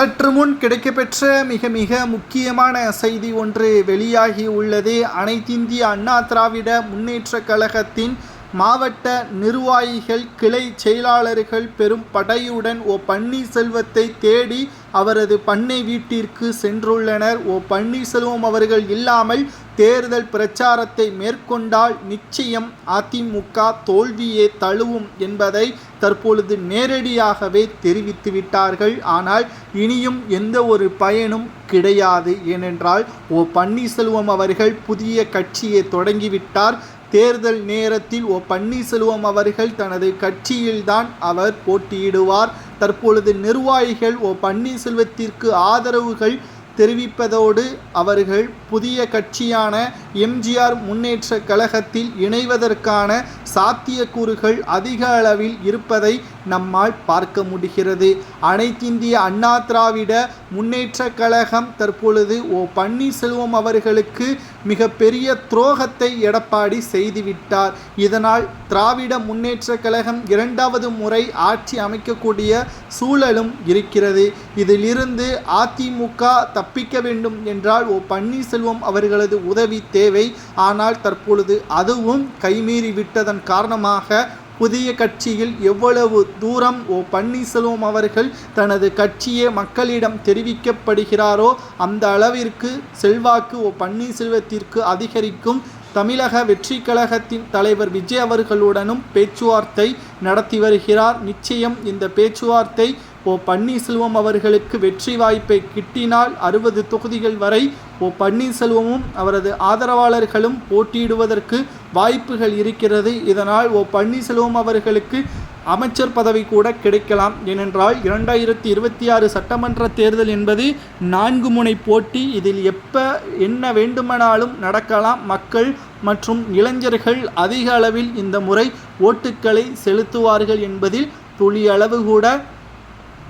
சற்று முன் கிடைக்கப்பெற்ற மிக மிக முக்கியமான செய்தி ஒன்று வெளியாகி உள்ளது. அனைத்திந்திய அண்ணா திராவிட முன்னேற்றக் கழகத்தின் மாவட்ட நிர்வாகிகள், கிளை செயலாளர்கள் பெரும் படையுடன் பன்னீர்செல்வத்தை தேடி அவரது பண்ணை வீட்டிற்கு சென்றுள்ளனர். பன்னீர்செல்வம் அவர்கள் இல்லாமல் தேர்தல் பிரச்சாரத்தை மேற்கொண்டால் நிச்சயம் அதிமுக தோல்வியே தழுவும் என்பதை தற்பொழுது நேரடியாகவே தெரிவித்துவிட்டார்கள். ஆனால் இனியும் எந்த ஒரு பயனும் கிடையாது. ஏனென்றால் பன்னீர்செல்வம் அவர்கள் புதிய கட்சியை தொடங்கிவிட்டார். தேர்தல் நேரத்தில் பன்னீர்செல்வம் அவர்கள் தனது கட்சியில்தான் அவர் போட்டியிடுவார். தற்பொழுது நிர்வாகிகள் பன்னீர்செல்வத்திற்கு ஆதரவுகள் தெரிவிப்பதோடு அவர்கள் புதிய கட்சியான எம்ஜிஆர் முன்னேற்ற கழகத்தில் இணைவதற்கான சாத்தியக்கூறுகள் அதிக அளவில் இருப்பதை நம்மால் பார்க்க முடிகிறது. அனைத்திந்திய அண்ணா திராவிட முன்னேற்ற கழகம் தற்பொழுது பன்னீர்செல்வம் அவர்களுக்கு மிகப்பெரிய துரோகத்தை எடப்பாடி செய்துவிட்டார். இதனால் திராவிட முன்னேற்ற கழகம் இரண்டாவது முறை ஆட்சி அமைக்கக்கூடிய சூழலும் இருக்கிறது. இதிலிருந்து அதிமுக தப்பிக்க வேண்டும் என்றால் பன்னீர்செல்வம் அவர்களது உதவி தேவை. ஆனால் தற்பொழுது அதுவும் கைமீறி விட்டதன் காரணமாக புதிய கட்சியில் எவ்வளவு தூரம் பன்னீர்செல்வம் அவர்கள் தனது கட்சியை மக்களிடம் தெரிவிக்கப்படுகிறாரோ அந்த அளவிற்கு செல்வாக்கு பன்னீர்செல்வத்திற்கு அதிகரிக்கும். தமிழக வெற்றி கழகத்தின் தலைவர் விஜய் அவர்களுடனும் பேச்சுவார்த்தை நடத்தி வருகிறார். நிச்சயம் இந்த பேச்சுவார்த்தை பன்னீர்செல்வம் அவர்களுக்கு வெற்றி வாய்ப்பை கிட்டினால் 60 தொகுதிகள் வரை பன்னீர்செல்வமும் அவரது ஆதரவாளர்களும் போட்டியிடுவதற்கு வாய்ப்புகள் இருக்கிறது. இதனால் பன்னீர்செல்வம் அவர்களுக்கு அமைச்சர் பதவி கூட கிடைக்கலாம். ஏனென்றால் 2026 சட்டமன்ற தேர்தல் என்பது 4 முனை போட்டி. இதில் என்ன வேண்டுமானாலும் நடக்கலாம். மக்கள் மற்றும் இளைஞர்கள் அதிக அளவில் இந்த முறை ஓட்டுக்களை செலுத்துவார்கள் என்பதில் துளி அளவு கூட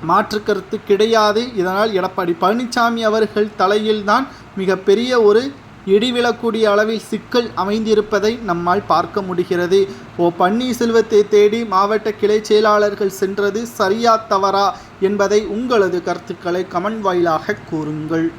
மாற்று கருத்து கிடையாது. இதனால் எடப்பாடி பழனிசாமி அவர்கள் தலையில்தான் மிகப்பெரிய ஒரு இடிவிழக்கூடிய அளவில் சிக்கல் அமைந்திருப்பதை நம்மால் பார்க்க முடிகிறது. பன்னீர்செல்வத்தை தேடி மாவட்ட கிளை செயலாளர்கள் சென்றது சரியா தவறா என்பதை உங்களது கருத்துக்களை கமெண்ட் வாயிலாக கூறுங்கள்.